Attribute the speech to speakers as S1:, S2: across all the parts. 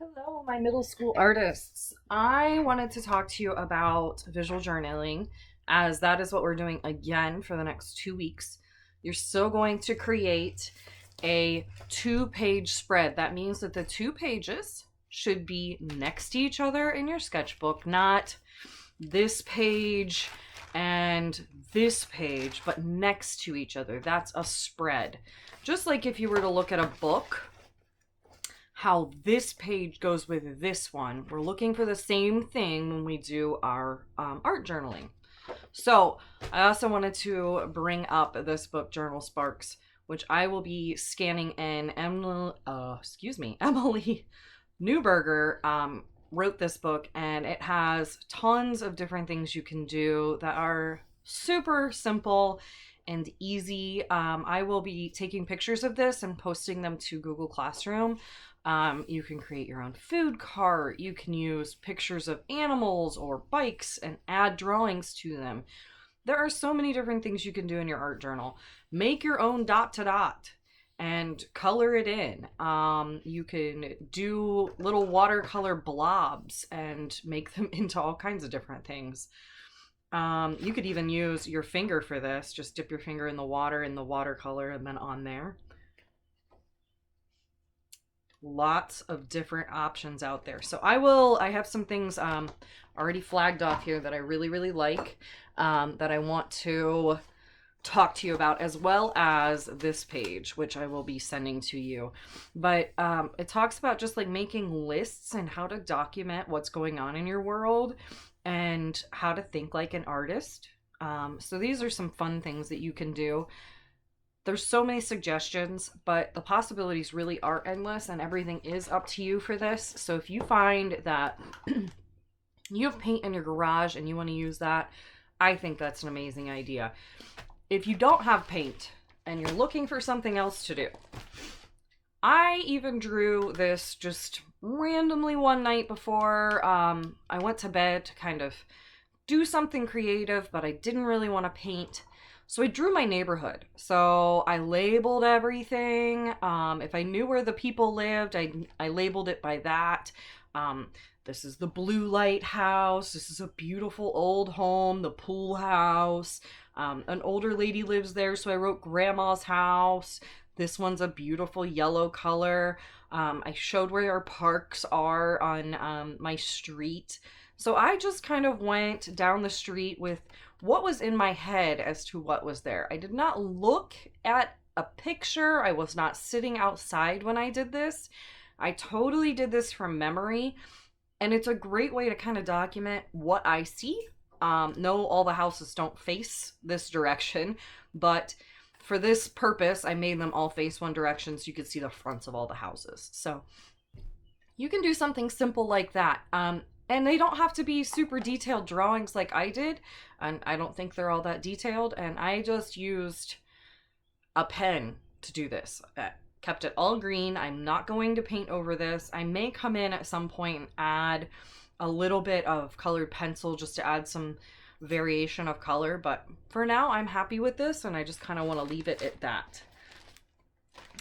S1: Hello, my middle school artists. I wanted to talk to you about visual journaling, as that is what we're doing again for the next 2 weeks. You're still going to create a 2-page spread. That means that the 2 pages should be next to each other in your sketchbook, not this page and this page, but next to each other. That's a spread. Just like if you were to look at a book, how this page goes with this one. We're looking for the same thing when we do our art journaling. So I also wanted to bring up this book, Journal Sparks, which I will be scanning in. Emily Newberger wrote this book, and it has tons of different things you can do that are super simple and easy. I will be taking pictures of this and posting them to Google Classroom. You can create your own food cart. You can use pictures of animals or bikes and add drawings to them. There are so many different things you can do in your art journal. Make your own dot to dot and color it in. You can do little watercolor blobs and make them into all kinds of different things. You could even use your finger for this. Just dip your finger in the watercolor and then on there. Lots of different options out there. So I have some things already flagged off here that I really like, that I want to talk to you about, as well as this page, which I will be sending to you. But it talks about just like making lists and how to document what's going on in your world and how to think like an artist. So these are some fun things that you can do. There's so many suggestions, but the possibilities really are endless, and everything is up to you for this. So if you find that you have paint in your garage and you want to use that, I think that's an amazing idea. If you don't have paint and you're looking for something else to do, I even drew this just randomly one night before I went to bed to kind of do something creative, but I didn't really want to paint. So I drew my neighborhood. So I labeled everything. If I knew where the people lived, I labeled it by that. This is the blue light house. This is a beautiful old home, the pool house. An older lady lives there, so I wrote grandma's house. This one's a beautiful yellow color. I showed where our parks are on my street. So I just kind of went down the street with what was in my head as to what was there. I did not look at a picture. I was not sitting outside when I did this. I totally did this from memory. And it's a great way to kind of document what I see. No, all the houses don't face this direction, but for this purpose, I made them all face one direction so you could see the fronts of all the houses. So you can do something simple like that. And they don't have to be super detailed drawings like I did. And I don't think they're all that detailed. And I just used a pen to do this. Kept it all green. I'm not going to paint over this. I may come in at some point and add a little bit of colored pencil just to add some variation of color. But for now, I'm happy with this. And I just kind of want to leave it at that.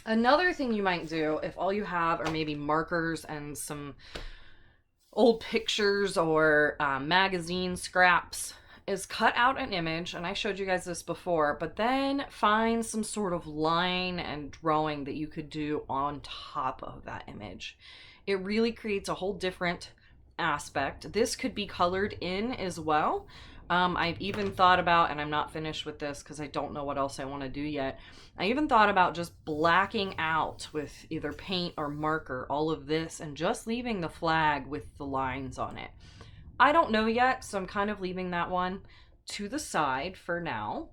S1: Another thing you might do, if all you have are maybe markers and some old pictures or magazine scraps, is cut out an image, and I showed you guys this before, but then find some sort of line and drawing that you could do on top of that image. It really creates a whole different aspect. This could be colored in as well. I've even thought about, and I'm not finished with this because I don't know what else I want to do yet. I even thought about just blacking out with either paint or marker all of this and just leaving the flag with the lines on it. I don't know yet, so I'm kind of leaving that one to the side for now.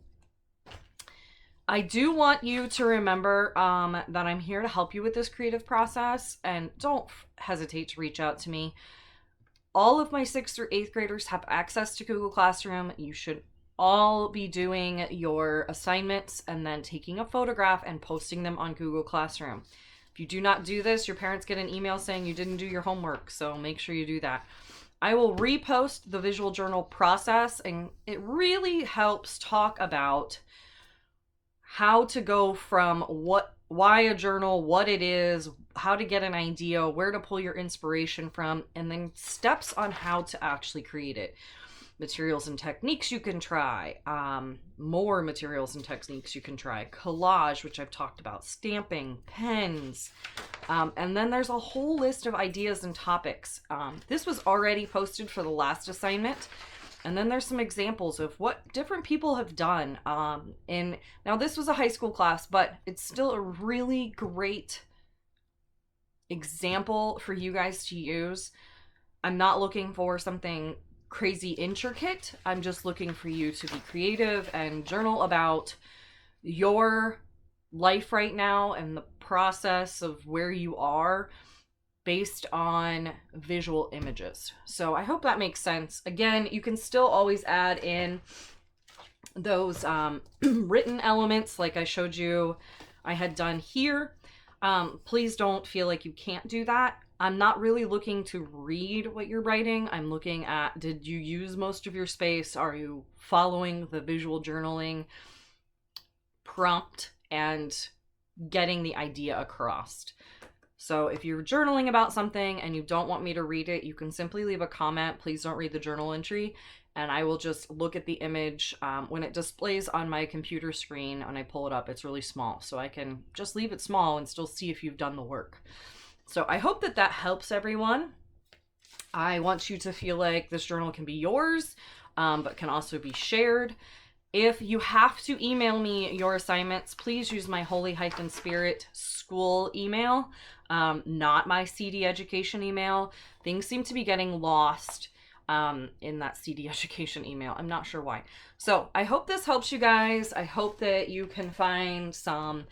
S1: I do want you to remember that I'm here to help you with this creative process, and don't hesitate to reach out to me. All of my 6th through 8th graders have access to Google Classroom. You should all be doing your assignments and then taking a photograph and posting them on Google Classroom. If you do not do this, your parents get an email saying you didn't do your homework, so make sure you do that. I will repost the visual journal process, and it really helps talk about how to go from what why a journal, what it is, how to get an idea, where to pull your inspiration from, and then steps on how to actually create it. Materials and techniques you can try, more materials and techniques you can try, collage, which I've talked about, stamping, pens, and then there's a whole list of ideas and topics. This was already posted for the last assignment, and then there's some examples of what different people have done. Now this was a high school class, but it's still a really great example for you guys to use. I'm not looking for something crazy intricate. I'm just looking for you to be creative and journal about your life right now and the process of where you are based on visual images. So I hope that makes sense. Again, you can still always add in those written elements like I showed you I had done here. Please don't feel like you can't do that. I'm not really looking to read what you're writing. I'm looking at, did you use most of your space? Are you following the visual journaling prompt and getting the idea across? So if you're journaling about something and you don't want me to read it, you can simply leave a comment. Please don't read the journal entry. And I will just look at the image. When it displays on my computer screen, when I pull it up, it's really small. So I can just leave it small and still see if you've done the work. So I hope that that helps everyone. I want you to feel like this journal can be yours, but can also be shared. If you have to email me your assignments, please use my Holy-Spirit school email, not my CD education email. Things seem to be getting lost in that CD education email. I'm not sure why. So I hope this helps you guys. I hope that you can find some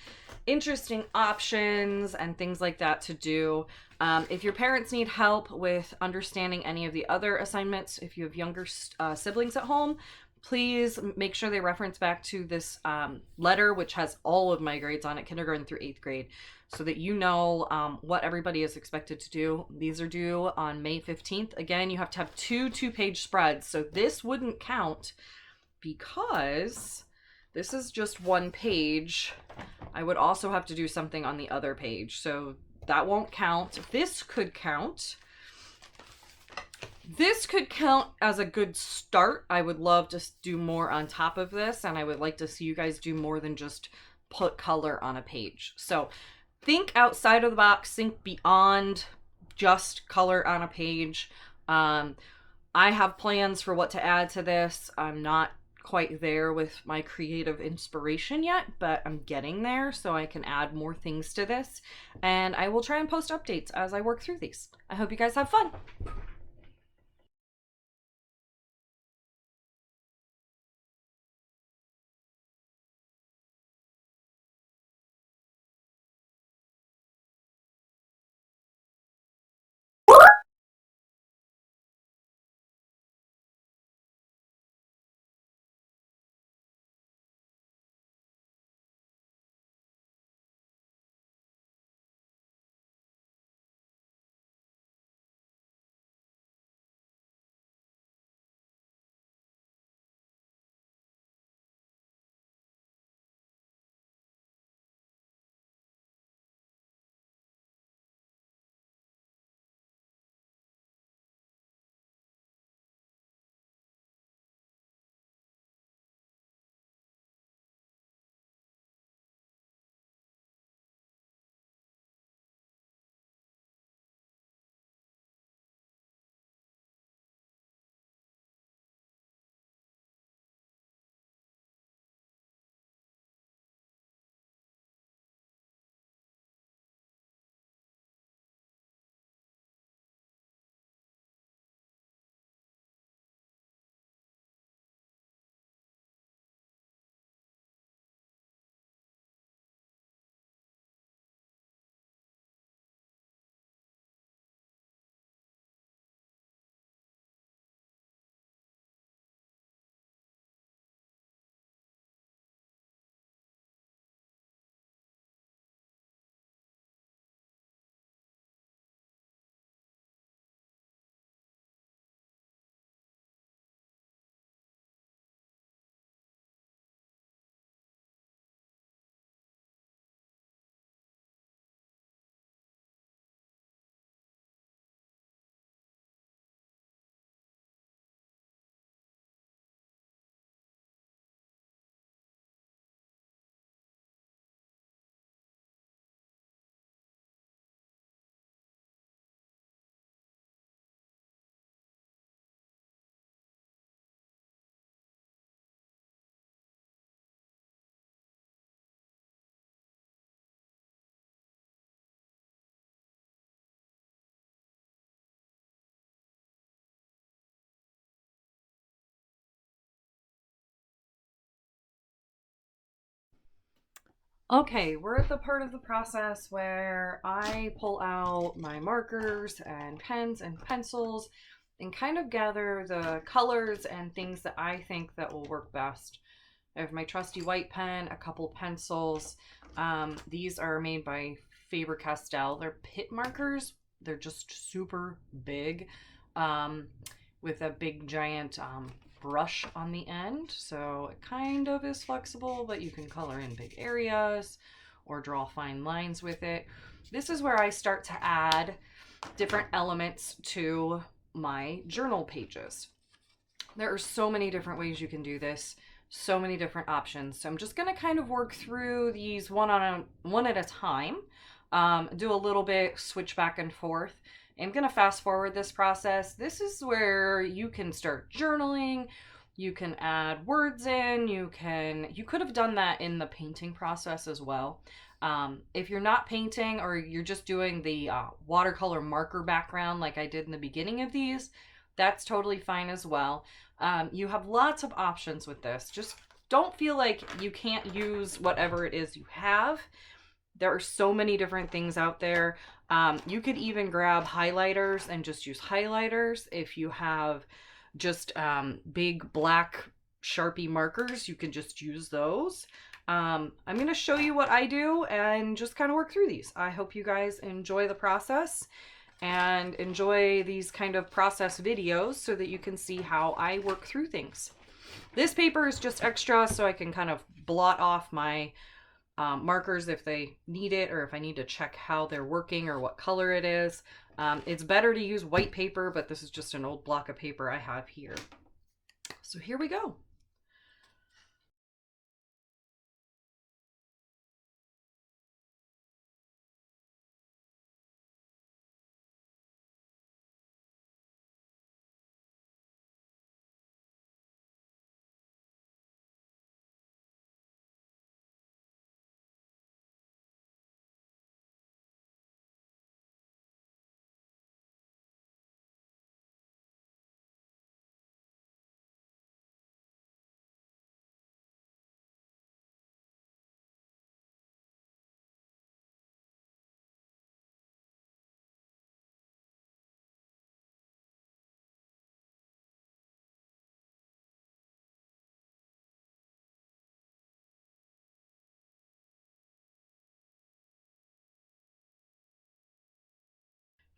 S1: interesting options and things like that to do. If your parents need help with understanding any of the other assignments, if you have younger siblings at home, please make sure they reference back to this letter, which has all of my grades on it, kindergarten through 8th grade, so that you know what everybody is expected to do. These are due on May 15th. Again, you have to have two-page spreads, so this wouldn't count because this is just one page. I would also have to do something on the other page, so that won't count. This could count. This could count as a good start. I would love to do more on top of this, and I would like to see you guys do more than just put color on a page. So think outside of the box, think beyond just color on a page. I have plans for what to add to this. I'm not quite there with my creative inspiration yet, but I'm getting there so I can add more things to this, and I will try and post updates as I work through these. I hope you guys have fun. Okay, we're at the part of the process where I pull out my markers and pens and pencils and kind of gather the colors and things that I think that will work best. I have my trusty white pen, a couple pencils. These are made by Faber-Castell. They're pit markers. They're just super big, um, with a big giant brush on the end. So it kind of is flexible, but you can color in big areas or draw fine lines with it. This is where I start to add different elements to my journal pages. There are so many different ways you can do this, so many different options. So I'm just going to kind of work through these one at a time, do a little bit, switch back and forth. I'm going to fast forward this process. This is where you can start journaling. You can add words in. You could have done that in the painting process as well. If you're not painting or you're just doing the watercolor marker background like I did in the beginning of these, that's totally fine as well. You have lots of options with this. Just don't feel like you can't use whatever it is you have. There are so many different things out there. You could even grab highlighters and just use highlighters. If you have just big black Sharpie markers, you can just use those. I'm going to show you what I do and just kind of work through these. I hope you guys enjoy the process and enjoy these kind of process videos so that you can see how I work through things. This paper is just extra so I can kind of blot off my markers if they need it, or if I need to check how they're working or what color it is. It's better to use white paper, but this is just an old block of paper I have here. So here we go.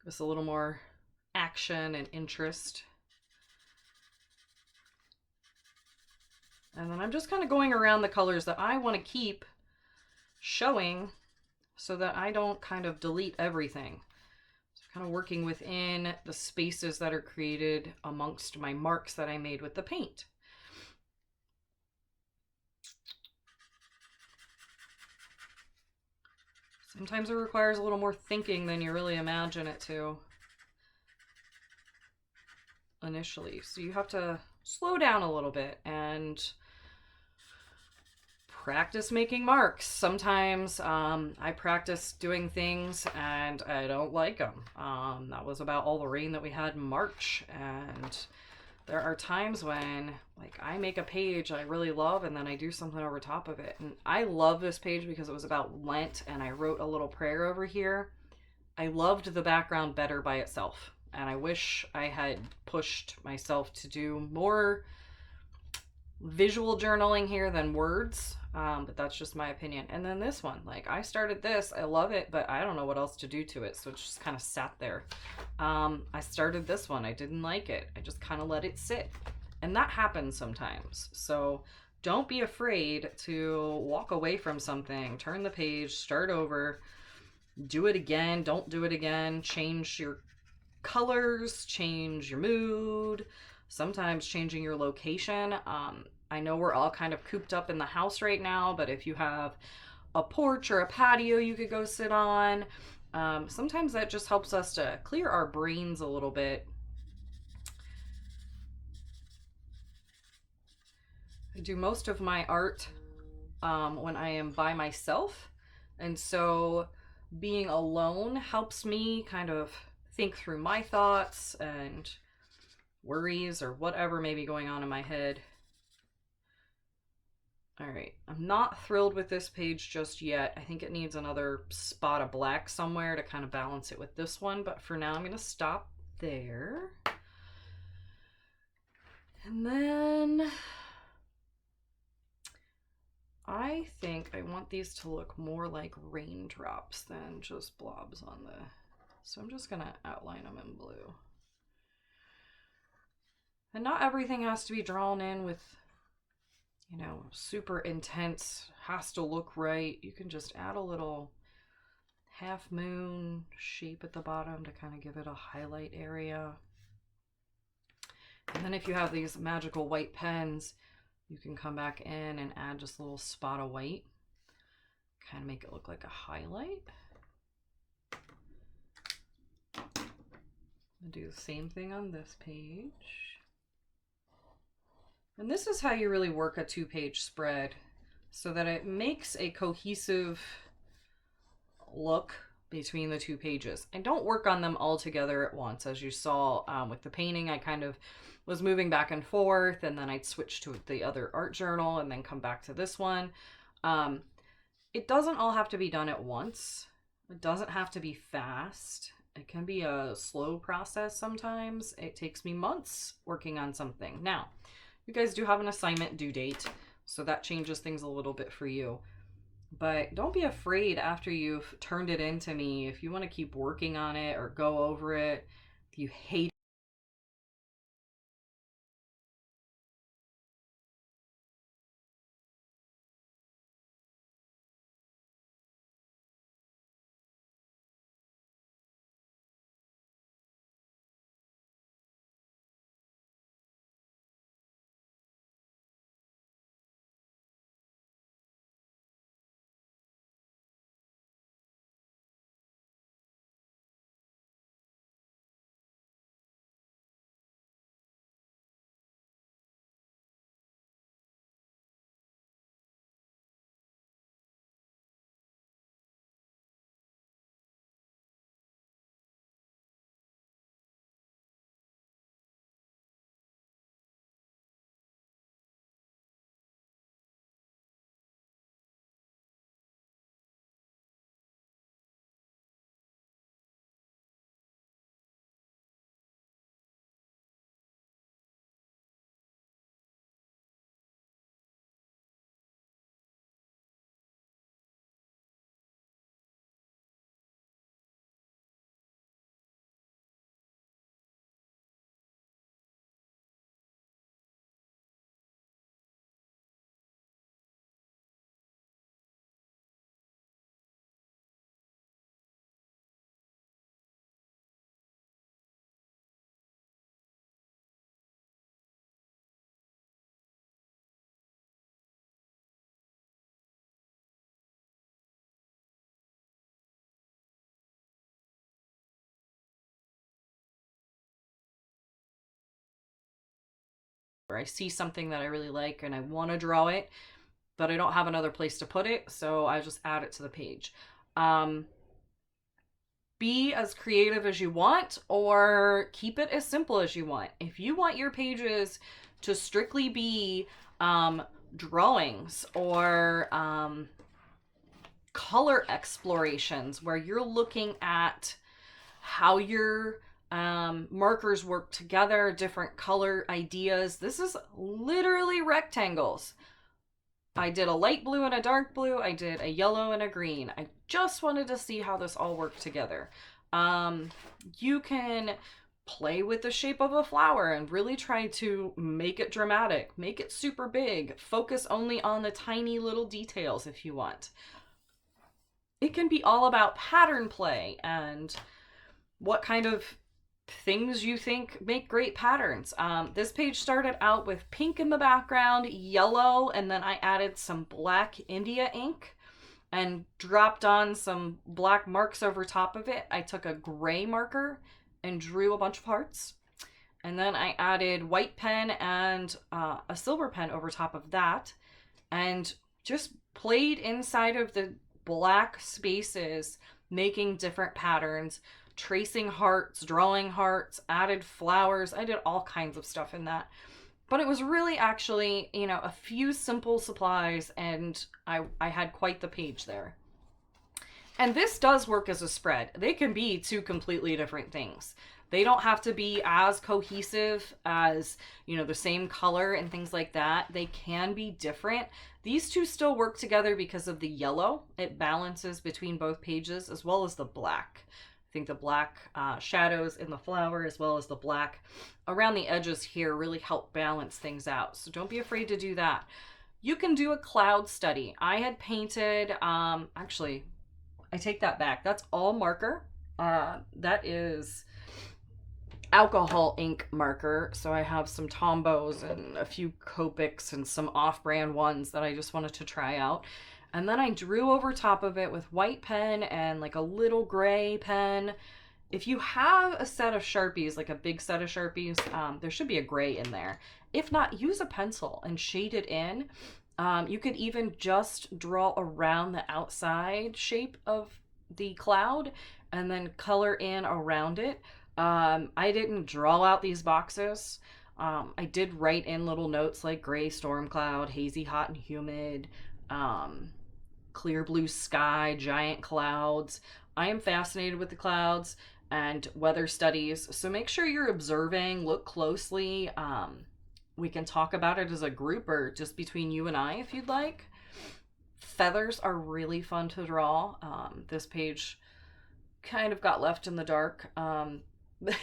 S1: Give us a little more action and interest. And then I'm just kind of going around the colors that I want to keep showing so that I don't kind of delete everything. So kind of working within the spaces that are created amongst my marks that I made with the paint. Sometimes it requires a little more thinking than you really imagine it to initially. So you have to slow down a little bit and practice making marks. Sometimes I practice doing things and I don't like them. That was about all the rain that we had in March, and there are times when like I make a page I really love and then I do something over top of it. And I love this page because it was about Lent and I wrote a little prayer over here. I loved the background better by itself, and I wish I had pushed myself to do more visual journaling here than words, but that's just my opinion. And then this one, like I started this, I love it, but I don't know what else to do to it, so it's just kind of sat there. I started this one, I didn't like it, I just kind of let it sit, and that happens sometimes. So don't be afraid to walk away from something, turn the page, start over, do it again, don't do it again, change your colors, change your mood, sometimes changing your location. I know we're all kind of cooped up in the house right now, but if you have a porch or a patio you could go sit on, sometimes that just helps us to clear our brains a little bit. I do most of my art when I am by myself, and so being alone helps me kind of think through my thoughts and worries or whatever may be going on in my head. All right, I'm not thrilled with this page just yet. I think it needs another spot of black somewhere to kind of balance it with this one, but for now I'm going to stop there. And then I think I want these to look more like raindrops than just blobs on the... So I'm just going to outline them in blue. And not everything has to be drawn in with, you know, super intense, has to look right. You can just add a little half moon shape at the bottom to kind of give it a highlight area. And then if you have these magical white pens, you can come back in and add just a little spot of white, kind of make it look like a highlight. I'll do the same thing on this page. And this is how you really work a 2-page spread so that it makes a cohesive look between the 2 pages. And don't work on them all together at once. As you saw with the painting, I kind of was moving back and forth, and then I'd switch to the other art journal and then come back to this one. It doesn't all have to be done at once. It doesn't have to be fast. It can be a slow process sometimes. It takes me months working on something. Now, you guys do have an assignment due date, so that changes things a little bit for you. But don't be afraid after you've turned it into me. If you want to keep working on it or go over it, if you hate or I see something that I really like and I want to draw it, but I don't have another place to put it, so I just add it to the page. Be as creative as you want, or keep it as simple as you want. If you want your pages to strictly be drawings or color explorations where you're looking at how your markers work together, different color ideas. This is literally rectangles. I did a light blue and a dark blue. I did a yellow and a green. I just wanted to see how this all worked together. You can play with the shape of a flower and really try to make it dramatic, make it super big, focus only on the tiny little details if you want. It can be all about pattern play and what kind of things you think make great patterns. This page started out with pink in the background, yellow, and then I added some black India ink and dropped on some black marks over top of it. I took a gray marker and drew a bunch of hearts. And then I added white pen and a silver pen over top of that and just played inside of the black spaces, making different patterns, tracing hearts, drawing hearts, added flowers. I did all kinds of stuff in that. But it was really actually, you know, a few simple supplies and I had quite the page there. And this does work as a spread. They can be two completely different things. They don't have to be as cohesive as, you know, the same color and things like that. They can be different. These two still work together because of the yellow. It balances between both pages as well as the black. I think the black shadows in the flower as well as the black around the edges here really help balance things out. So don't be afraid to do that. You can do a cloud study. I had painted, actually, I take that back. That's all marker. That is alcohol ink marker. So I have some Tombos and a few Copics and some off-brand ones that I just wanted to try out. And then I drew over top of it with white pen and like a little gray pen. If you have a set of Sharpies, like a big set of Sharpies, there should be a gray in there. If not, use a pencil and shade it in. You could even just draw around the outside shape of the cloud and then color in around it. I didn't draw out these boxes. I did write in little notes like gray storm cloud, hazy, hot, and humid, clear blue sky, giant clouds. I am fascinated with the clouds and weather studies. So make sure you're observing, look closely. We can talk about it as a group or just between you and I if you'd like. Feathers are really fun to draw. This page kind of got left in the dark.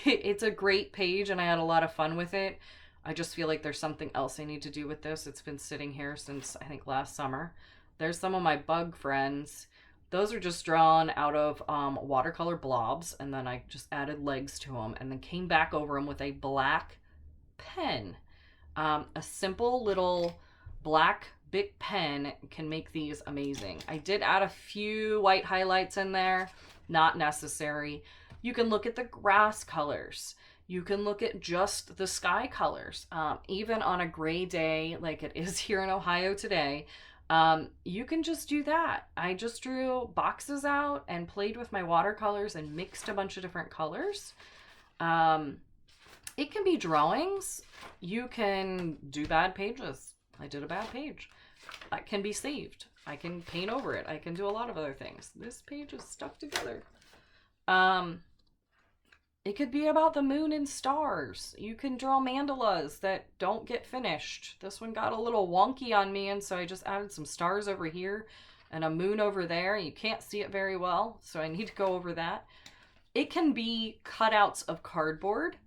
S1: It's a great page and I had a lot of fun with it. I just feel like there's something else I need to do with this. It's been sitting here since I think last summer. There's some of my bug friends. Those are just drawn out of watercolor blobs, and then I just added legs to them and then came back over them with a black pen. A simple little black Bic pen can make these amazing. I did add a few white highlights in there, not necessary. You can look at the grass colors. You can look at just the sky colors. Even on a gray day like it is here in Ohio today, you can just do that. I just drew boxes out and played with my watercolors and mixed a bunch of different colors. It can be drawings. You can do bad pages. I did a bad page. That can be saved. I can paint over it. I can do a lot of other things. This page is stuck together. It could be about the moon and stars. You can draw mandalas that don't get finished. This one got a little wonky on me, and so I just added some stars over here and a moon over there. You can't see it very well, so I need to go over that. It can be cutouts of cardboard.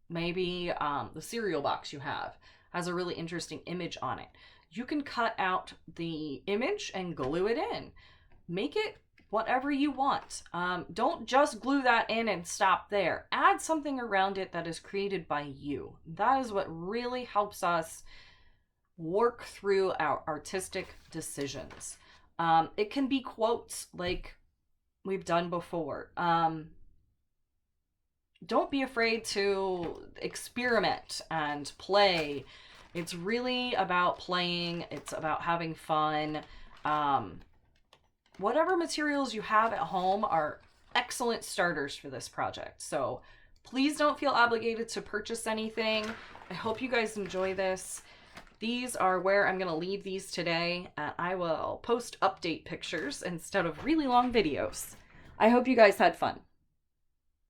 S1: Maybe the cereal box you have has a really interesting image on it. You can cut out the image and glue it in. Make it whatever you want. Don't just glue that in and stop there. Add something around it that is created by you. That is what really helps us work through our artistic decisions. It can be quotes like we've done before. Don't be afraid to experiment and play. It's really about playing. It's about having fun. Whatever materials you have at home are excellent starters for this project. So please don't feel obligated to purchase anything. I hope you guys enjoy this. These are where I'm going to leave these today. I will post update pictures instead of really long videos. I hope you guys had fun.